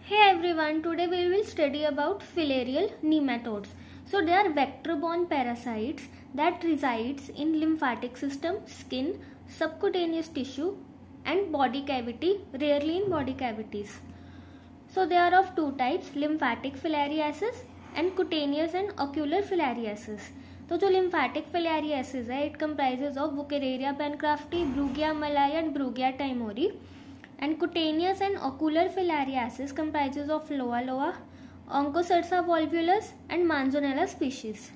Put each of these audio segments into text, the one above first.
Hey everyone, today we will study about filarial nematodes. So they are vector-borne parasites that resides in lymphatic system, skin, subcutaneous tissue and body cavity, rarely in body cavities. So they are of two types, lymphatic filariasis and cutaneous and ocular filariasis. तो जो lymphatic filariasis है, it comprises of Wuchereria bancrofti, Brugia malai and Brugia timori. And cutaneous and ocular filariasis comprises of Loa loa, Onchocerca volvulus and Manzanella species.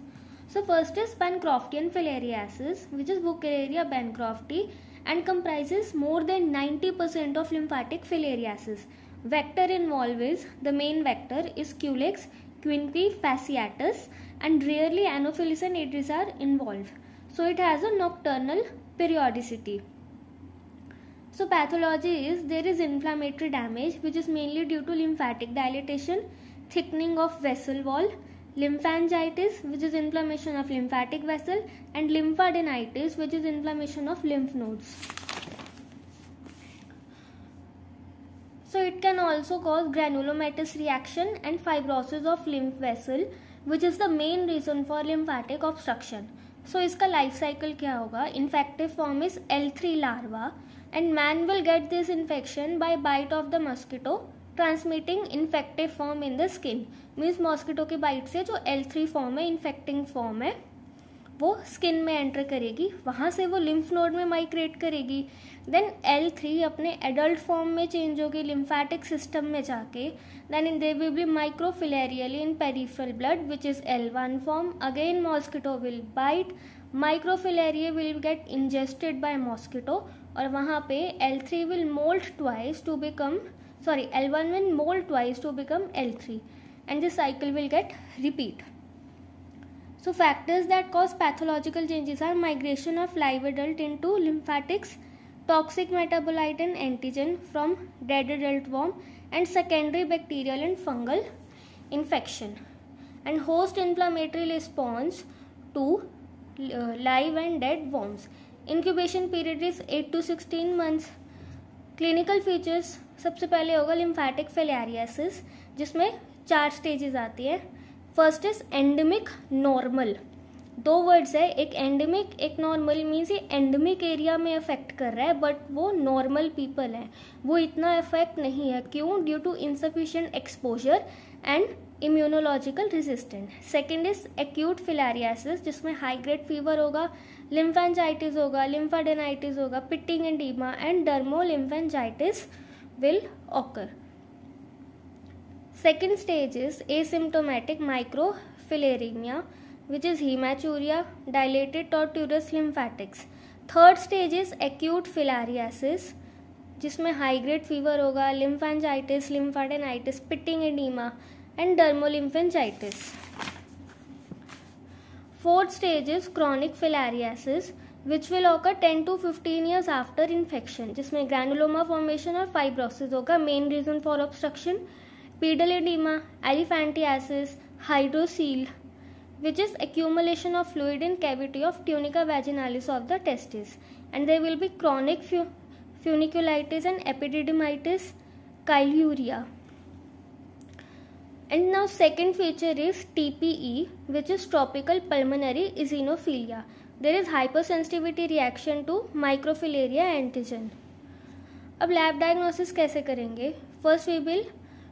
So first is Bancroftian filariasis, which is Wuchereria bancrofti and comprises more than 90% of lymphatic filariasis. Vector involved is, the main vector is Culex quinquefasciatus and rarely Anopheles and Aedes are involved. So it has a nocturnal periodicity. So pathology is, there is inflammatory damage which is mainly due to lymphatic dilatation, thickening of vessel wall, lymphangitis which is inflammation of lymphatic vessel and lymphadenitis which is inflammation of lymph nodes. So it can also cause granulomatous reaction and fibrosis of lymph vessel which is the main reason for lymphatic obstruction. So इसका life cycle क्या होगा? Infective form is L3 larva and man will get this infection by bite of the mosquito transmitting infective form in the skin. Means mosquito की bite से जो L3 form है, infecting form है, वो skin में enter करेगी, वहाँ से वो lymph node में migrate करेगी, then L3 अपने adult form में change होगी lymphatic system में जाके, then there will be microfilarial in peripheral blood which is L1 form. Again mosquito will bite, microfilariae will get ingested by mosquito और वहाँ पे L3 will molt twice to become, L1 will molt twice to become L3 and this cycle will get repeat. So factors that cause pathological changes are migration of live adult into lymphatics, toxic metabolite and antigen from dead adult worm and secondary bacterial and fungal infection and host inflammatory response to live and dead worms. Incubation period is 8 to 16 months. Clinical features सबसे पहले होगा lymphatic filariasis जिसमें 4 stages आती है. First is endemic normal. दो words है, एक endemic एक नॉर्मल. मीन्स ये एंडेमिक एरिया में अफेक्ट कर रहा है बट वो नॉर्मल पीपल हैं, वो इतना अफेक्ट नहीं है. क्यों? Due to insufficient exposure and immunological resistant. Second is acute filariasis जिसमें हाई ग्रेड फीवर होगा, लिम्फेंजाइटिस होगा, लिम्फाडेनाइटिस होगा, pitting oedema and dermolymphangitis will occur. Second stage is asymptomatic microfilariemia which is hematuria, dilated tortuous lymphatics. Third stage is acute filariasis जिसमें high grade fever होगा, lymphangitis, lymphadenitis, pitting edema and dermolymphangitis. Fourth stage is chronic filariasis which will occur 10 to 15 years after infection जिसमें granuloma formation और fibrosis होगा. Main reason for obstruction pedal edema, elephantiasis, hydrocele which is accumulation of fluid in cavity of tunica vaginalis of the testis, and there will be chronic funiculitis and epididymitis, chyluria. And now second feature is TPE which is tropical pulmonary eosinophilia. There is hypersensitivity reaction to microfilaria antigen. अब lab diagnosis कैसे करेंगे? First we will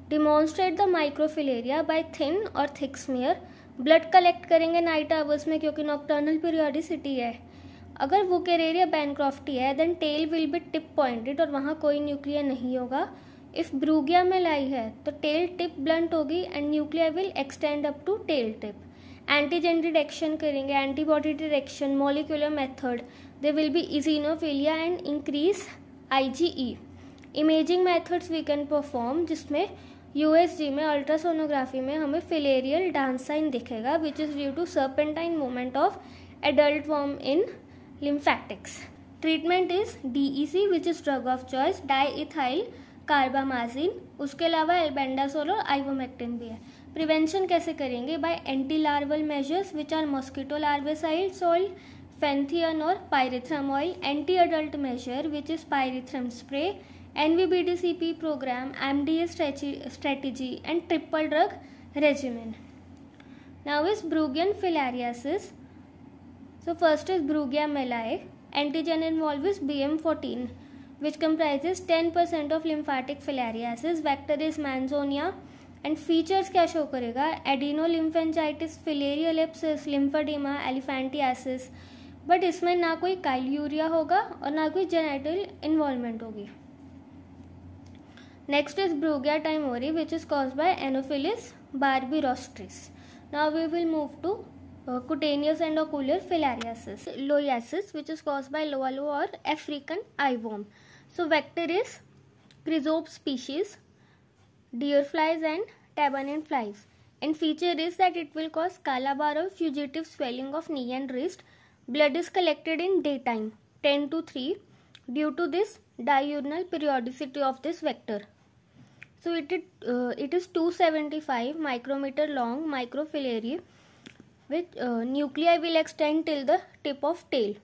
demonstrate the microfilaria by thin और thick smear. Blood collect करेंगे night hours में क्योंकि nocturnal periodicity है. अगर Wuchereria bancrofti है then tail will be tip pointed और वहाँ कोई न्यूक्लिया नहीं होगा. इफ ब्रूगिया में लाई है तो टेल टिप ब्लंट होगी and nuclei will extend up to tail tip. Antigen detection करेंगे, antibody detection, molecular method. They will be eosinophilia and increase IgE. Imaging methods we can perform जिसमें USG में ultrasonography में हमें filarial dance sign दिखेगा which is due to serpentine movement of adult worm in lymphatics. Treatment is DEC which is drug of choice, diethylcarbamazine. उसके अलावा albendazole और आइवोमेक्टिन भी है. प्रिवेंशन कैसे करेंगे? By anti larval measures which are mosquito larvicide soil, fenthion और pyrethrum oil. Anti adult measure which is pyrethrum spray, NVBDCP program, MDA strategy, and triple drug regimen. Now is Brugian filariasis. So first is Brugia mellae. Antigen involved is BM14, which comprises 10% of lymphatic filariasis. Vector is Manzonia. And features क्या show करेगा? Adenolymphangitis, filarial abscess, lymphoedema, elephantiasis. But इसमें ना कोई chyluria होगा और ना कोई genital involvement होगी. Next is Brugia timori which is caused by Anopheles barbirostris. Now we will move to cutaneous and ocular filariasis. Loiasis, which is caused by Loalo or African eyeworm. So vector is Chrysops species, deer flies and tabanin flies. And feature is that it will cause calabar or fugitive swelling of knee and wrist. Blood is collected in daytime 10 to 3 due to this diurnal periodicity of this vector. So it is 275 micrometer long microfilary with nuclei will extend till the tip of tail.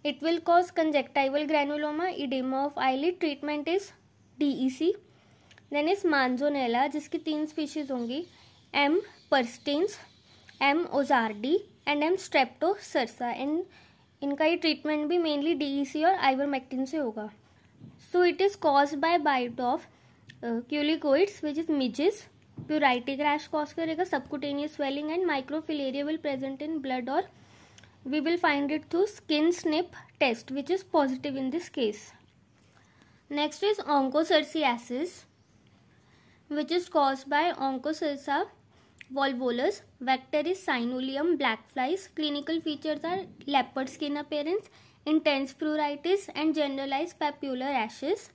It will cause conjunctival granuloma, edema of eyelid. Treatment is DEC. Then is Manzonella, जिसकी 3 species होंगी, M. perstans, M. ozardi and M. streptocerca. And इनका ये treatment भी mainly DEC और ivermectin से होगा. So it is caused by bite of culicoids, which is midges. Pruritic rash cause करेगा, subcutaneous swelling and microfilaria will present in blood, or we will find it through skin snip test, which is positive in this case. Next is onchocerciasis, which is caused by Onchocerca volvulus. Vector is Sinulium blackflies. Clinical features are leopard skin appearance, intense pruritus and generalized papular rashes.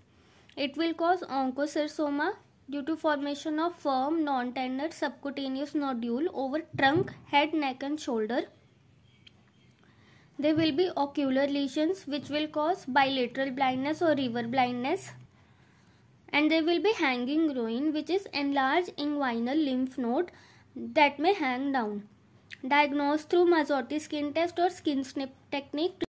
It will cause onchocercoma due to formation of firm non-tender subcutaneous nodule over trunk, head, neck and shoulder. There will be ocular lesions which will cause bilateral blindness or river blindness. And there will be hanging groin, which is enlarged inguinal lymph node that may hang down. Diagnosed through Mazotti skin test or skin snip technique.